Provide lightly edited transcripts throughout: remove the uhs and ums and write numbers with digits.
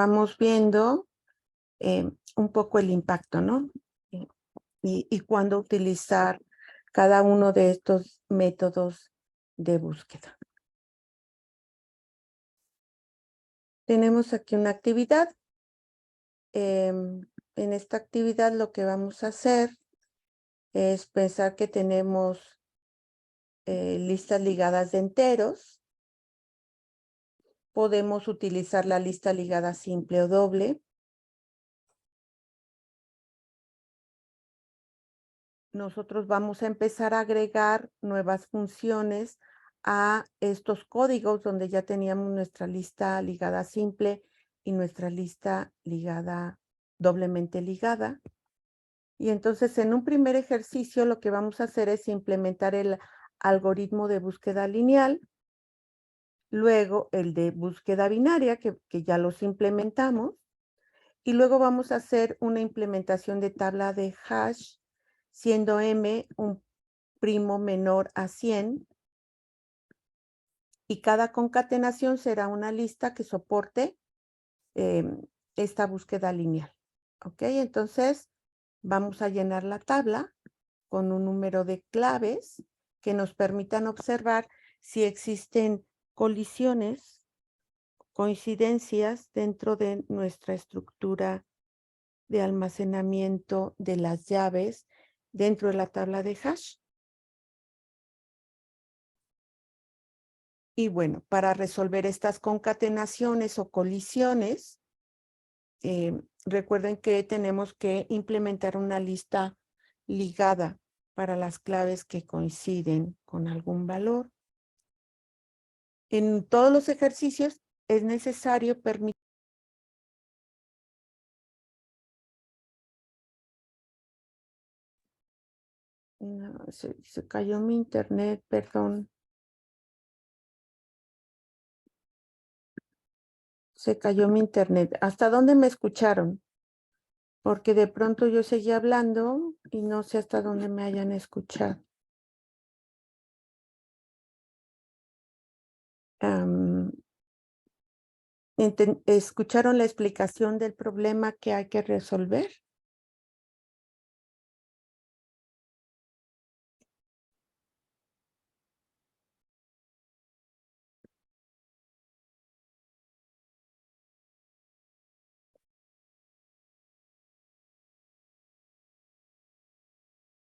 estábamos viendo un poco el impacto, ¿no? Y cuándo utilizar cada uno de estos métodos de búsqueda. Tenemos aquí una actividad. En esta actividad lo que vamos a hacer es pensar que tenemos listas ligadas de enteros. Podemos utilizar la lista ligada simple o doble. Nosotros vamos a empezar a agregar nuevas funciones a estos códigos donde ya teníamos nuestra lista ligada simple y nuestra lista ligada, doblemente ligada. Y entonces en un primer ejercicio lo que vamos a hacer es implementar el algoritmo de búsqueda lineal, luego el de búsqueda binaria, que ya los implementamos, y luego vamos a hacer una implementación de tabla de hash, siendo m un primo menor a 100, y cada concatenación será una lista que soporte esta búsqueda lineal. ¿Ok? Entonces, vamos a llenar la tabla con un número de claves que nos permitan observar si existen colisiones, coincidencias dentro de nuestra estructura de almacenamiento de las llaves dentro de la tabla de hash. Y bueno, para resolver estas concatenaciones o colisiones, recuerden que tenemos que implementar una lista ligada para las claves que coinciden con algún valor. En todos los ejercicios es necesario permitir. No, se cayó mi internet, perdón. Se cayó mi internet. ¿Hasta dónde me escucharon? Porque de pronto yo seguía hablando y no sé hasta dónde me hayan escuchado. ¿Escucharon la explicación del problema que hay que resolver?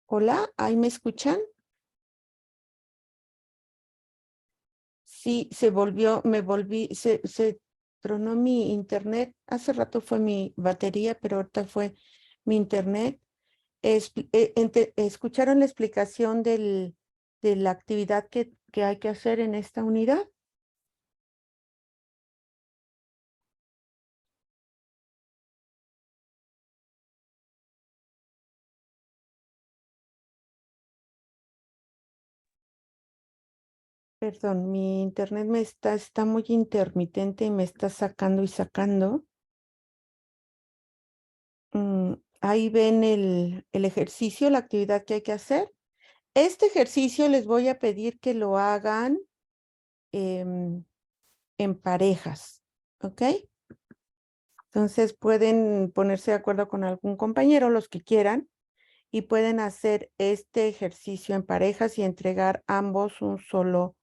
Hola, ¿ahí me escuchan? Sí, se tronó mi internet. Hace rato fue mi batería, pero ahorita fue mi internet. ¿Escucharon la explicación de la actividad que hay que hacer en esta unidad? Perdón, mi internet está muy intermitente y me está sacando y sacando. Ahí ven el ejercicio, la actividad que hay que hacer. Este ejercicio les voy a pedir que lo hagan en parejas, ¿ok? Entonces pueden ponerse de acuerdo con algún compañero, los que quieran, y pueden hacer este ejercicio en parejas y entregar ambos un solo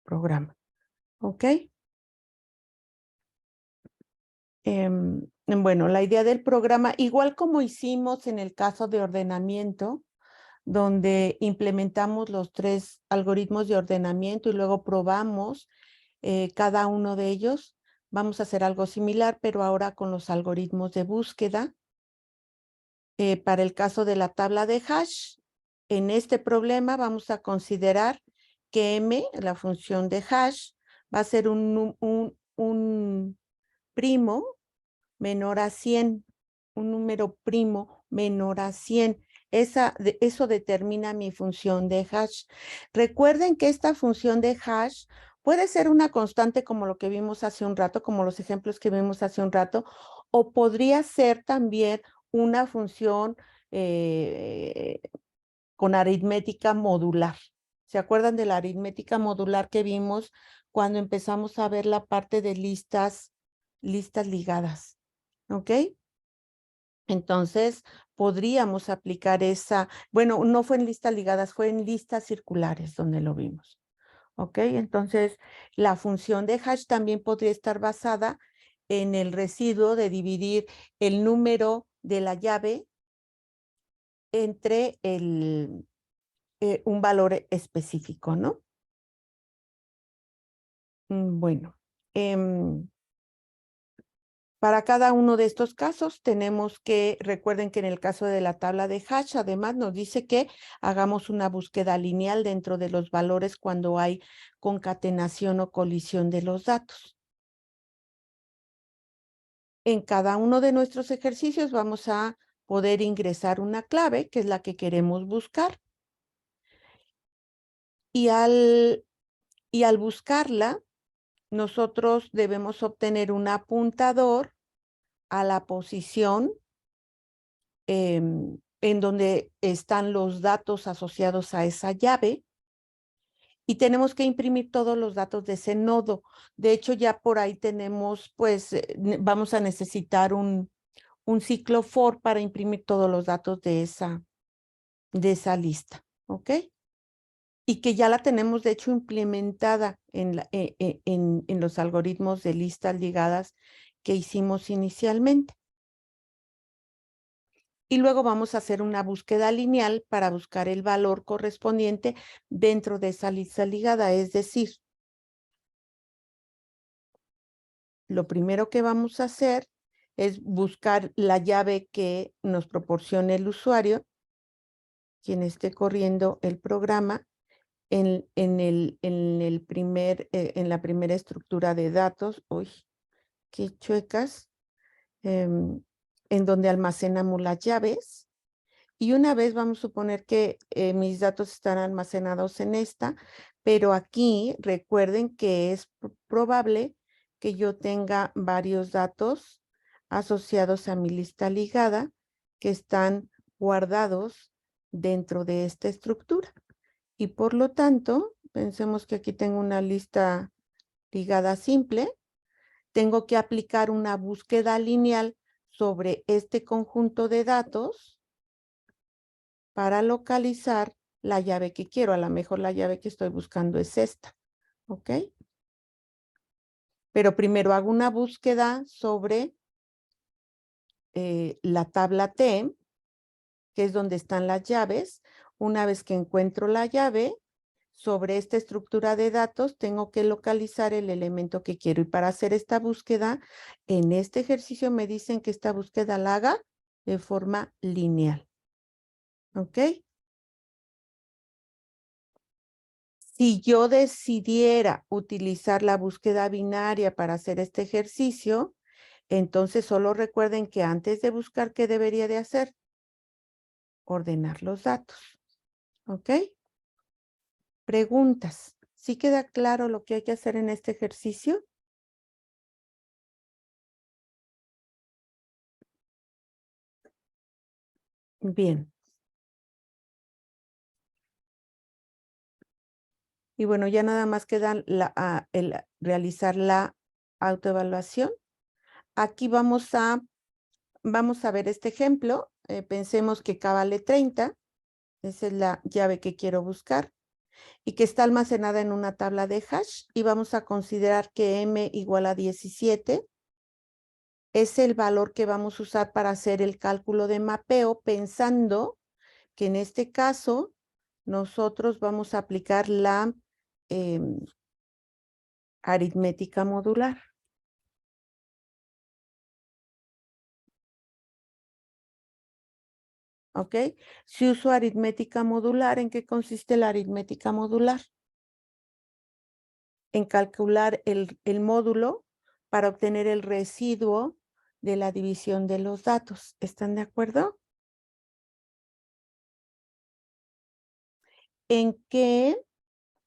programa, ¿ok? Bueno, la idea del programa, igual como hicimos en el caso de ordenamiento, donde implementamos los 3 algoritmos de ordenamiento y luego probamos cada uno de ellos, vamos a hacer algo similar, pero ahora con los algoritmos de búsqueda. Para el caso de la tabla de hash, en este problema vamos a considerar que m, la función de hash, va a ser un primo menor a 100, un número primo menor a 100. Eso determina mi función de hash. Recuerden que esta función de hash puede ser una constante como lo que vimos hace un rato, como los ejemplos que vimos hace un rato, o podría ser también una función con aritmética modular. ¿Se acuerdan de la aritmética modular que vimos cuando empezamos a ver la parte de listas ligadas, ¿ok? Entonces, podríamos aplicar esa, bueno, no fue en listas ligadas, fue en listas circulares donde lo vimos, ¿ok? Entonces, la función de hash también podría estar basada en el residuo de dividir el número de la llave entre un valor específico, ¿no? Bueno, para cada uno de estos casos tenemos que, recuerden que en el caso de la tabla de hash, además nos dice que hagamos una búsqueda lineal dentro de los valores cuando hay concatenación o colisión de los datos. En cada uno de nuestros ejercicios vamos a poder ingresar una clave, que es la que queremos buscar. Y al buscarla, nosotros debemos obtener un apuntador a la posición en donde están los datos asociados a esa llave y tenemos que imprimir todos los datos de ese nodo. De hecho, ya por ahí tenemos, pues, vamos a necesitar un ciclo for para imprimir todos los datos de esa lista, ¿ok? Y que ya la tenemos, de hecho, implementada en los algoritmos de listas ligadas que hicimos inicialmente. Y luego vamos a hacer una búsqueda lineal para buscar el valor correspondiente dentro de esa lista ligada. Es decir, lo primero que vamos a hacer es buscar la llave que nos proporcione el usuario, quien esté corriendo el programa, en la primera estructura de datos. Uy, qué chuecas. En donde almacenamos las llaves. Y una vez vamos a suponer que mis datos están almacenados en esta, pero aquí recuerden que es probable que yo tenga varios datos asociados a mi lista ligada que están guardados dentro de esta estructura. Y por lo tanto, pensemos que aquí tengo una lista ligada simple. Tengo que aplicar una búsqueda lineal sobre este conjunto de datos para localizar la llave que quiero. A lo mejor la llave que estoy buscando es esta, ¿ok? Pero primero hago una búsqueda sobre la tabla T, que es donde están las llaves. Una vez que encuentro la llave, sobre esta estructura de datos tengo que localizar el elemento que quiero. Y para hacer esta búsqueda, en este ejercicio me dicen que esta búsqueda la haga de forma lineal, ¿ok? Si yo decidiera utilizar la búsqueda binaria para hacer este ejercicio, entonces solo recuerden que antes de buscar, ¿qué debería de hacer? Ordenar los datos, ¿ok? Preguntas. ¿Sí queda claro lo que hay que hacer en este ejercicio? Bien. Y bueno, ya nada más queda el realizar la autoevaluación. Aquí vamos a ver este ejemplo. Pensemos que K vale 30. Esa es la llave que quiero buscar y que está almacenada en una tabla de hash. Y vamos a considerar que m igual a 17 es el valor que vamos a usar para hacer el cálculo de mapeo, pensando que en este caso nosotros vamos a aplicar la aritmética modular. ¿Ok? Si uso aritmética modular, ¿en qué consiste la aritmética modular? En calcular el módulo para obtener el residuo de la división de los datos. ¿Están de acuerdo? ¿En qué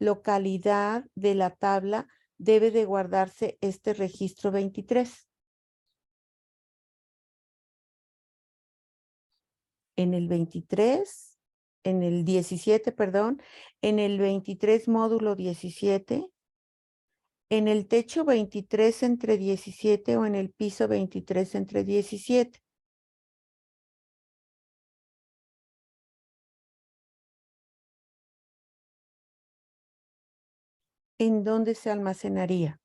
localidad de la tabla debe de guardarse este registro 23? En el 23, en el 17, perdón, en el 23 módulo 17, ¿En el techo 23 entre 17 o en el piso 23 entre 17? ¿En dónde se almacenaría?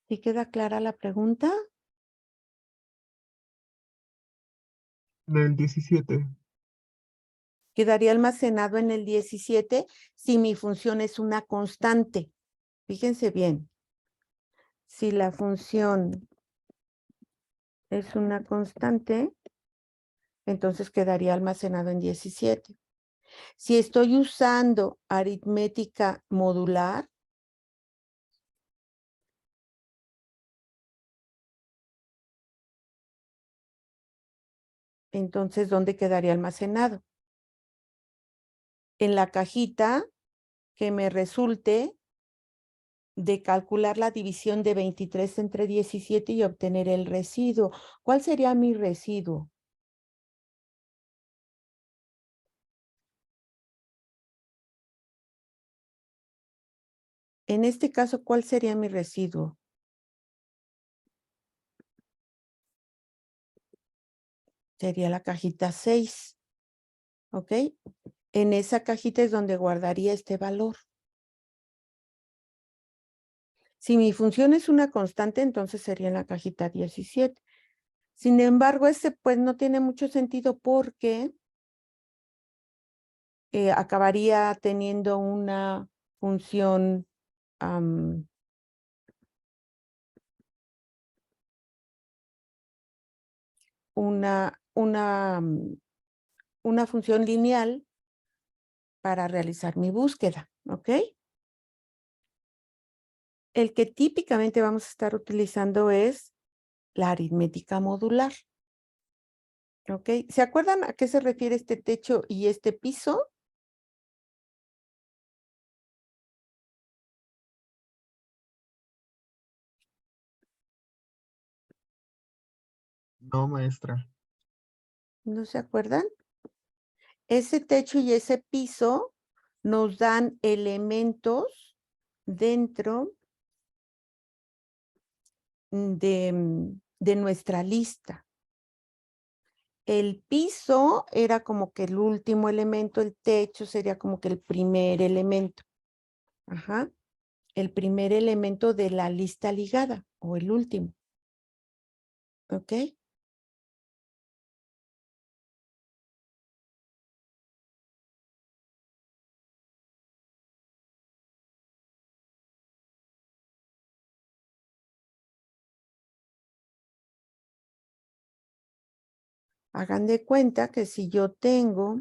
¿Sí queda clara la pregunta? Del 17. Quedaría almacenado en el 17 si mi función es una constante. Fíjense bien. Si la función es una constante, entonces quedaría almacenado en 17. Si estoy usando aritmética modular, entonces, ¿dónde quedaría almacenado? En la cajita que me resulte de calcular la división de 23 entre 17 y obtener el residuo. ¿Cuál sería mi residuo? En este caso, ¿cuál sería mi residuo? Sería la cajita 6, ¿ok? En esa cajita es donde guardaría este valor. Si mi función es una constante, entonces sería en la cajita 17. Sin embargo, ese pues no tiene mucho sentido porque acabaría teniendo una función una, una, una función lineal para realizar mi búsqueda, ¿ok? El que típicamente vamos a estar utilizando es la aritmética modular, ¿ok? ¿Se acuerdan a qué se refiere este techo y este piso? No, maestra. ¿No se acuerdan? Ese techo y ese piso nos dan elementos dentro de nuestra lista. El piso era como que el último elemento, el techo sería como que el primer elemento. Ajá. El primer elemento de la lista ligada o el último. ¿Ok? Hagan de cuenta que si yo tengo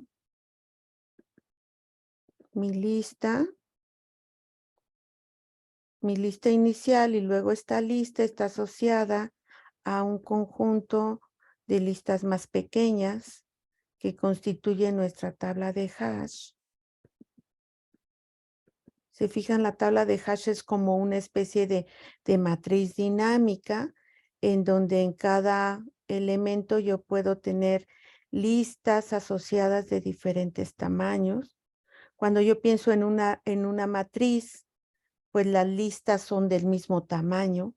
mi lista inicial y luego esta lista está asociada a un conjunto de listas más pequeñas que constituyen nuestra tabla de hash. Se fijan, la tabla de hash es como una especie de matriz dinámica en donde en cada elemento yo puedo tener listas asociadas de diferentes tamaños. Cuando yo pienso en una matriz, pues las listas son del mismo tamaño.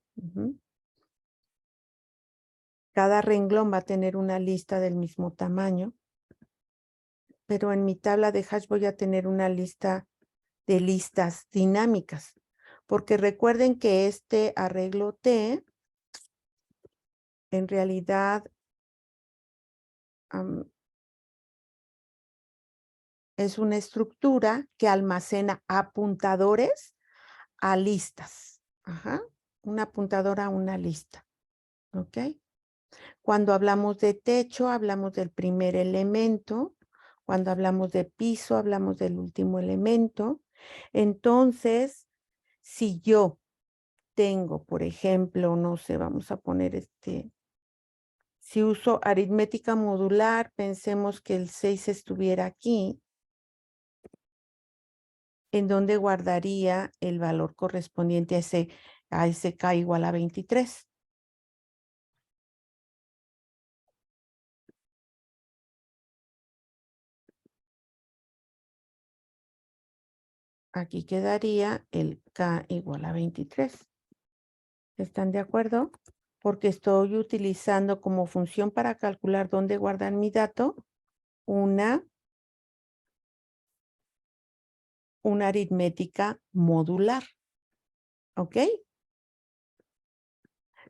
Cada renglón va a tener una lista del mismo tamaño, pero en mi tabla de hash voy a tener una lista de listas dinámicas, porque recuerden que este arreglo T en realidad es una estructura que almacena apuntadores a listas. Ajá, un apuntador a una lista. ¿Ok? Cuando hablamos de techo, hablamos del primer elemento. Cuando hablamos de piso, hablamos del último elemento. Entonces, si yo tengo, por ejemplo, no sé, vamos a poner si uso aritmética modular, pensemos que el 6 estuviera aquí, en donde guardaría el valor correspondiente a a ese K igual a 23. Aquí quedaría el K igual a 23. ¿Están de acuerdo? Porque estoy utilizando como función para calcular dónde guardar mi dato una aritmética modular. ¿Ok?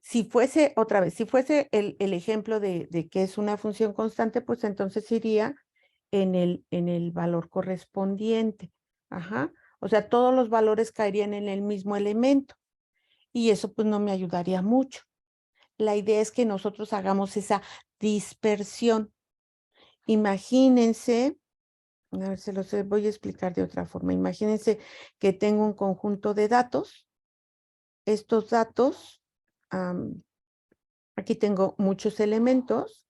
Si fuese, otra vez, si fuese el ejemplo de que es una función constante, pues entonces iría en el valor correspondiente. Ajá. O sea, todos los valores caerían en el mismo elemento. Y eso pues no me ayudaría mucho. La idea es que nosotros hagamos esa dispersión. Imagínense, a ver, se los voy a explicar de otra forma. Imagínense que tengo un conjunto de datos. Estos datos, aquí tengo muchos elementos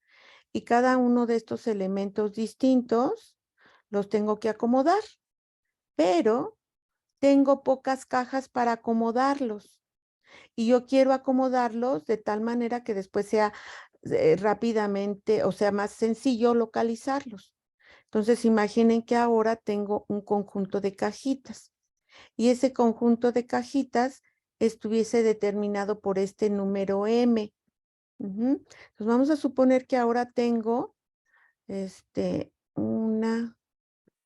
y cada uno de estos elementos distintos los tengo que acomodar, pero tengo pocas cajas para acomodarlos. Y yo quiero acomodarlos de tal manera que después sea rápidamente, o sea, más sencillo localizarlos. Entonces, imaginen que ahora tengo un conjunto de cajitas y ese conjunto de cajitas estuviese determinado por este número M. Entonces, vamos a suponer que ahora tengo, una,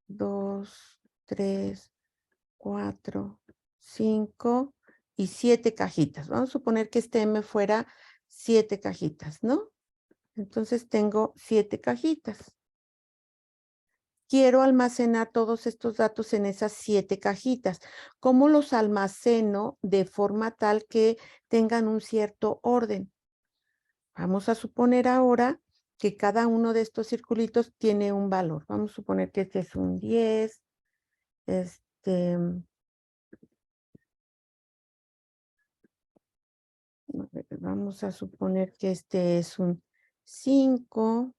dos, tres, cuatro, cinco y 7 cajitas. Vamos a suponer que este M fuera 7 cajitas, ¿no? Entonces tengo 7 cajitas. Quiero almacenar todos estos datos en esas 7 cajitas. ¿Cómo los almaceno de forma tal que tengan un cierto orden? Vamos a suponer ahora que cada uno de estos circulitos tiene un valor. Vamos a suponer que este es un 10, vamos a suponer que este es un 5,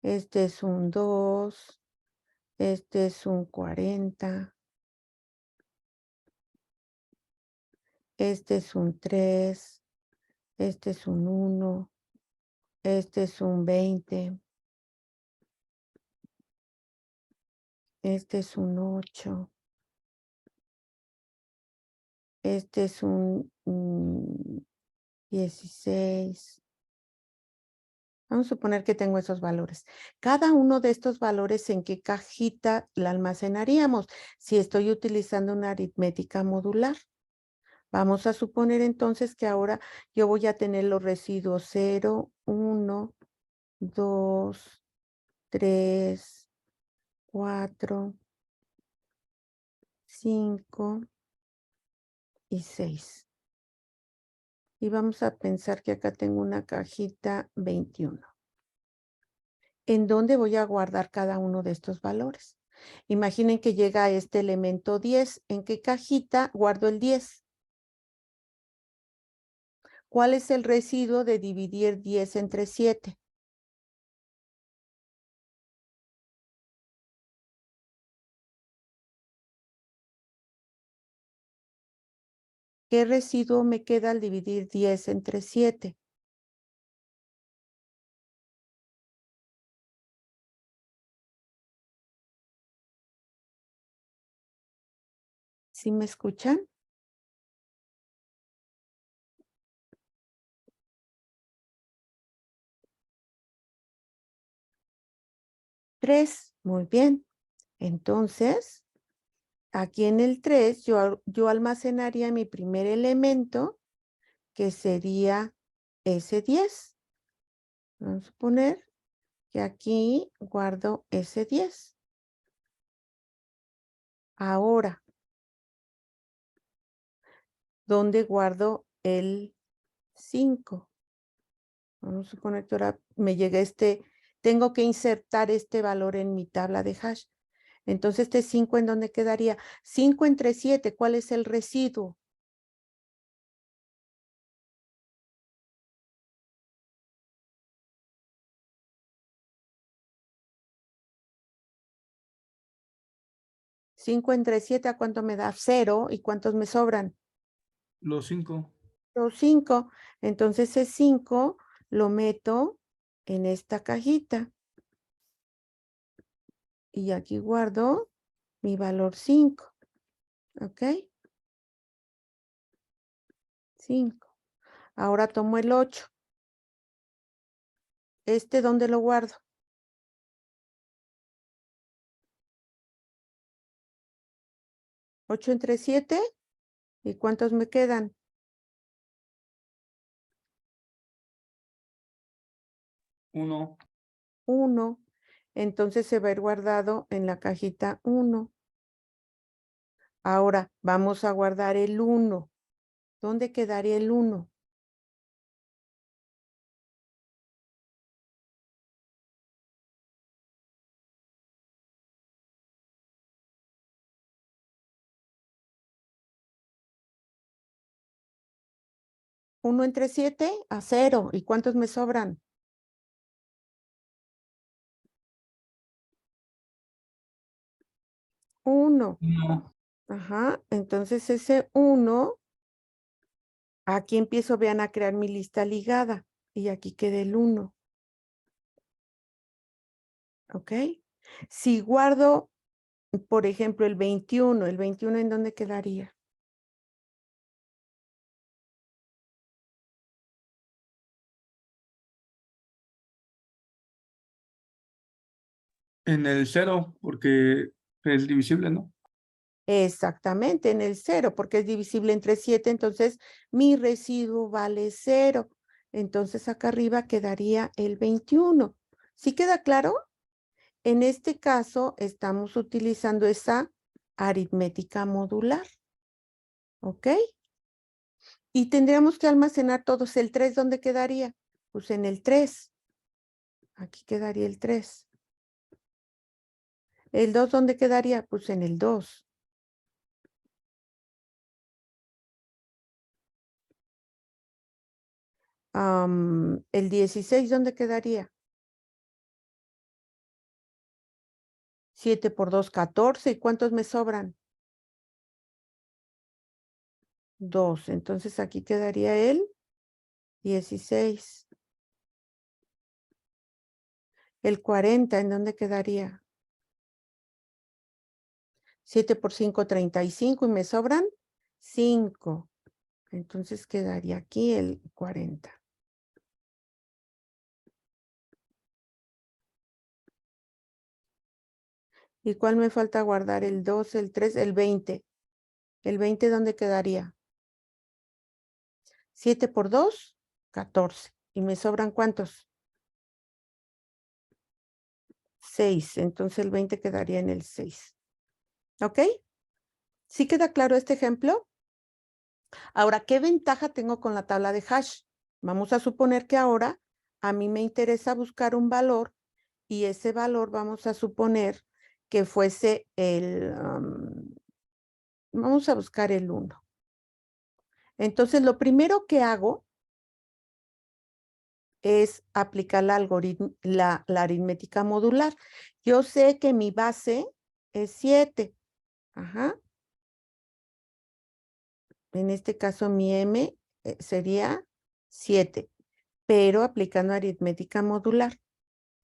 este es un 2, este es un 40, este es un 3, este es un 1, este es un 20, este es un 8, este es un 16. Vamos a suponer que tengo esos valores. Cada uno de estos valores, ¿en qué cajita la almacenaríamos? Si estoy utilizando una aritmética modular. Vamos a suponer entonces que ahora yo voy a tener los residuos 0, 1, 2, 3, 4, 5 y 6. Y vamos a pensar que acá tengo una cajita 21. ¿En dónde voy a guardar cada uno de estos valores? Imaginen que llega este elemento 10. ¿En qué cajita guardo el 10? ¿Cuál es el residuo de dividir 10 entre 7? ¿Qué residuo me queda al dividir 10 entre 7? ¿Sí me escuchan? 3. Muy bien. Entonces, aquí en el 3, yo almacenaría mi primer elemento, que sería ese 10. Vamos a suponer que aquí guardo ese 10. Ahora, ¿dónde guardo el 5? Vamos a suponer que ahora me llega tengo que insertar este valor en mi tabla de hash. Entonces, este 5, ¿en dónde quedaría? 5 entre 7, ¿cuál es el residuo? 5 entre 7, ¿a cuánto me da? 0. ¿Y cuántos me sobran? Los 5. Los 5. Entonces ese 5 lo meto en esta cajita. Y aquí guardo mi valor 5. ¿Ok? 5. Ahora tomo el 8. ¿Dónde lo guardo? 8 entre 7. ¿Y cuántos me quedan? 1. 1. Entonces se va a ir guardado en la cajita 1. Ahora vamos a guardar el 1. ¿Dónde quedaría el 1? ¿1 entre 7? A 0. ¿Y cuántos me sobran? 1. 1. Ajá. Entonces ese 1, aquí empiezo, vean, a crear mi lista ligada. Y aquí queda el 1. ¿Ok? Si guardo, por ejemplo, el 21, ¿en dónde quedaría? En el 0, porque es divisible, ¿no? Exactamente, en el 0, porque es divisible entre 7, entonces mi residuo vale 0. Entonces acá arriba quedaría el 21. ¿Sí queda claro? En este caso estamos utilizando esa aritmética modular. ¿Ok? Y tendríamos que almacenar todos. ¿El 3 dónde quedaría? Pues en el 3. Aquí quedaría el 3. ¿El 2 dónde quedaría? Pues en el 2. ¿El 16 dónde quedaría? 7 por 2, 14. ¿Y cuántos me sobran? 2. Entonces aquí quedaría el 16. El 40, ¿en dónde quedaría? 7 por 5, 35. ¿Y me sobran? 5. Entonces quedaría aquí el 40. ¿Y cuál me falta guardar? El 2, el 3, el 20. ¿El 20 dónde quedaría? 7 por 2, 14. ¿Y me sobran cuántos? 6. Entonces el 20 quedaría en el 6. ¿Ok? ¿Sí queda claro este ejemplo? Ahora, ¿qué ventaja tengo con la tabla de hash? Vamos a suponer que ahora a mí me interesa buscar un valor y ese valor vamos a suponer que fuese vamos a buscar el 1. Entonces, lo primero que hago es aplicar la aritmética modular. Yo sé que mi base es 7. Ajá. En este caso, mi M sería 7, pero aplicando aritmética modular.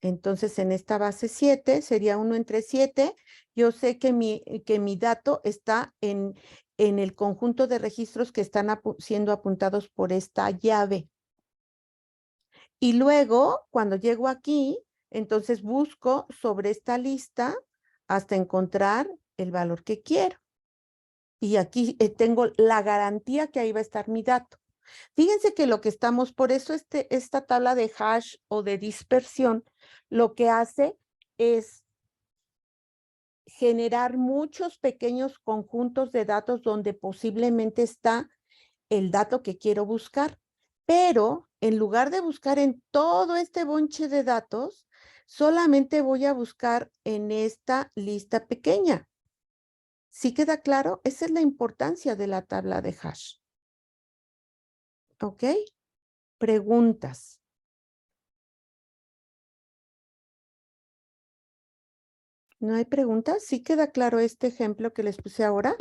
Entonces, en esta base 7 sería 1 entre 7. Yo sé que mi dato está en el conjunto de registros que están siendo apuntados por esta llave. Y luego, cuando llego aquí, entonces busco sobre esta lista hasta encontrar el valor que quiero. Y aquí tengo la garantía que ahí va a estar mi dato. Fíjense que lo que estamos, por eso esta tabla de hash o de dispersión, lo que hace es generar muchos pequeños conjuntos de datos donde posiblemente está el dato que quiero buscar. Pero en lugar de buscar en todo este bonche de datos, solamente voy a buscar en esta lista pequeña. ¿Sí queda claro? Esa es la importancia de la tabla de hash. ¿Ok? Preguntas. ¿No hay preguntas? ¿Sí queda claro este ejemplo que les puse ahora?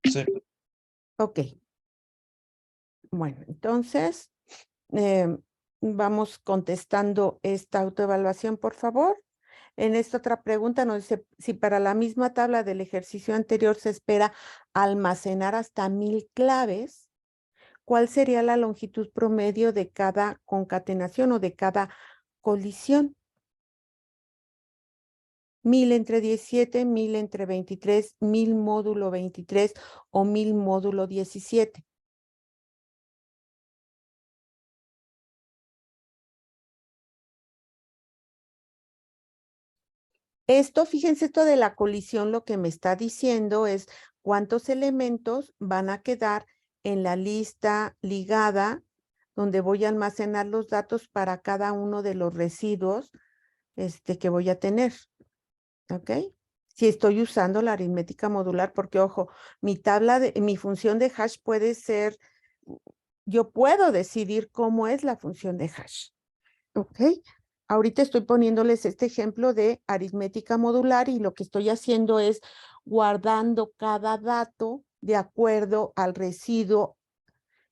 Sí. Ok. Bueno, entonces vamos contestando esta autoevaluación, por favor. En esta otra pregunta nos dice, si para la misma tabla del ejercicio anterior se espera almacenar hasta 1000 claves, ¿cuál sería la longitud promedio de cada concatenación o de cada colisión? 1000 entre 17, 1000 entre 23, 1000 módulo 23 o 1000 módulo 17. Esto, fíjense, esto de la colisión lo que me está diciendo es cuántos elementos van a quedar en la lista ligada donde voy a almacenar los datos para cada uno de los residuos que voy a tener. ¿Ok? Si estoy usando la aritmética modular, porque ojo, mi función de hash puede ser, yo puedo decidir cómo es la función de hash. ¿Ok? Ahorita estoy poniéndoles este ejemplo de aritmética modular y lo que estoy haciendo es guardando cada dato de acuerdo al residuo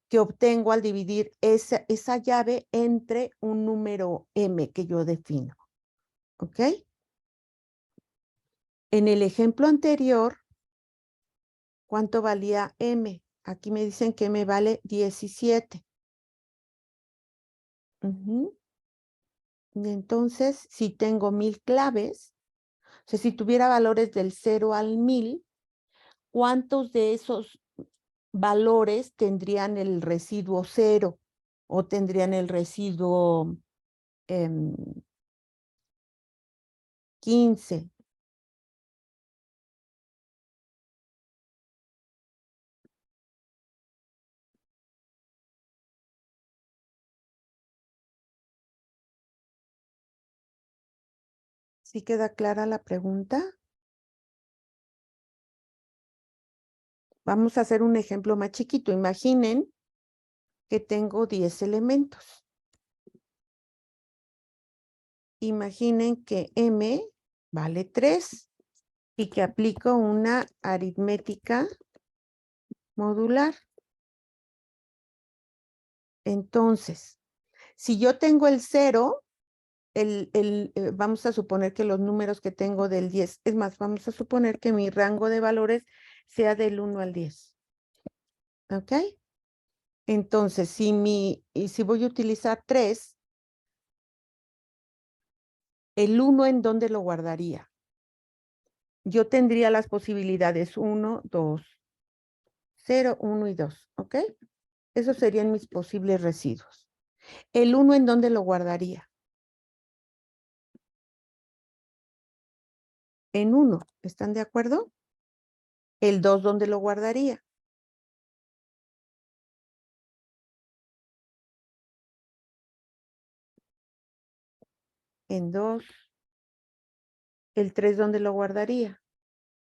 que obtengo al dividir esa llave entre un número m que yo defino. ¿Ok? En el ejemplo anterior, ¿cuánto valía m? Aquí me dicen que m vale 17. Y entonces, si tengo 1000 claves, o sea, si tuviera valores del 0 al 1000, ¿cuántos de esos valores tendrían el residuo 0 o tendrían el residuo 15? ¿Sí queda clara la pregunta? Vamos a hacer un ejemplo más chiquito. Imaginen que tengo 10 elementos. Imaginen que m vale 3 y que aplico una aritmética modular. Entonces, si yo tengo el 0, vamos a suponer que los números que tengo del 10, es más, vamos a suponer que mi rango de valores sea del 1 al 10. ¿Ok? Entonces, si voy a utilizar 3, el 1 ¿en dónde lo guardaría? Yo tendría las posibilidades 1, 2, 0, 1 y 2. ¿Ok? Esos serían mis posibles residuos. ¿El 1 en dónde lo guardaría? En 1. ¿Están de acuerdo? ¿El 2 dónde lo guardaría? En 2. ¿El 3 dónde lo guardaría?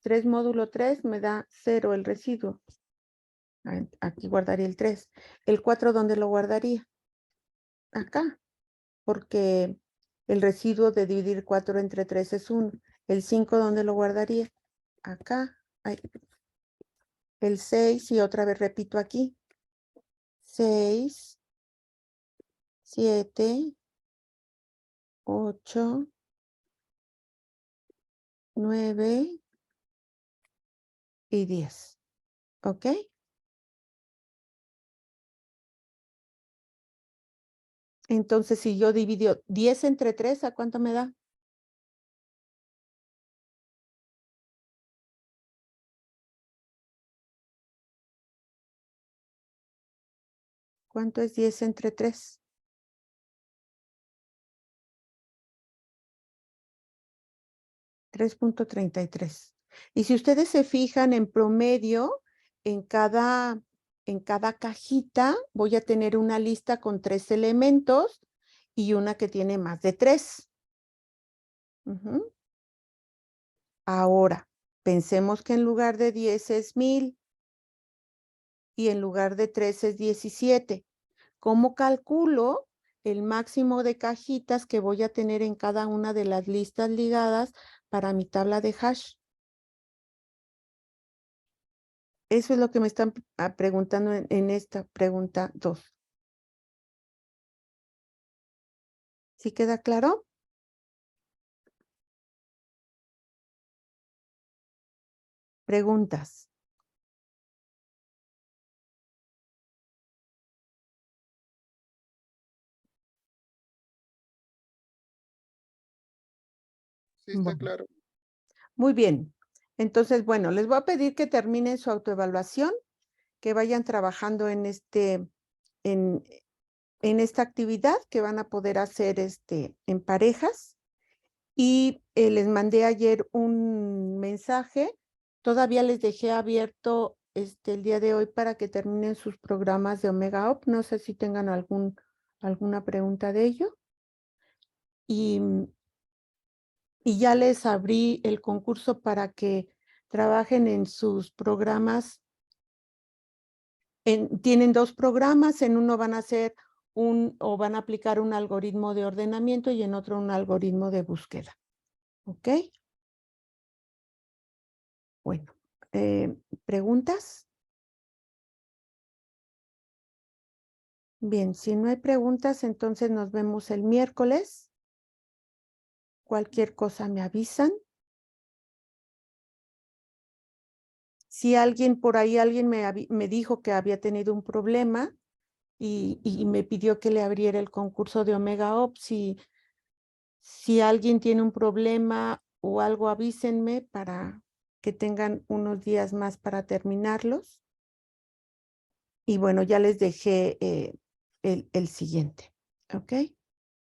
3 módulo 3 me da 0 el residuo. Aquí guardaría el 3. ¿El 4 dónde lo guardaría? Acá, porque el residuo de dividir 4 entre 3 es 1. ¿El 5 dónde lo guardaría? Acá. El 6, y otra vez repito aquí. 6, 7, 8, 9 y 10. ¿Ok? Entonces, si yo divido 10 entre 3, ¿a cuánto me da? ¿Cuánto es 10 entre 3? 3.33. Y si ustedes se fijan en promedio, en cada cajita voy a tener una lista con 3 elementos y una que tiene más de 3. Ahora, pensemos que en lugar de 10 es 1000 y en lugar de 3 es 17. ¿Cómo calculo el máximo de cajitas que voy a tener en cada una de las listas ligadas para mi tabla de hash. Eso es lo que me están preguntando en esta pregunta 2. ¿Sí queda claro? Preguntas. Sí, está Bueno, claro. muy bien. Entonces, bueno, les voy a pedir que terminen su autoevaluación, que vayan trabajando en en esta actividad que van a poder hacer en parejas. Y les mandé ayer un mensaje. Todavía les dejé abierto el día de hoy para que terminen sus programas de Omega Up. No sé si tengan alguna pregunta de ello. Y ya les abrí el concurso para que trabajen en sus programas. Tienen 2 programas, en uno van a hacer o van a aplicar un algoritmo de ordenamiento y en otro un algoritmo de búsqueda. ¿Ok? Bueno, ¿preguntas? Bien, si no hay preguntas, entonces nos vemos el miércoles. Cualquier cosa me avisan. Si alguien por ahí, alguien me dijo que había tenido un problema y me pidió que le abriera el concurso de Omega Ops. Si alguien tiene un problema o algo, avísenme para que tengan unos días más para terminarlos. Y bueno, ya les dejé el siguiente. ¿Ok?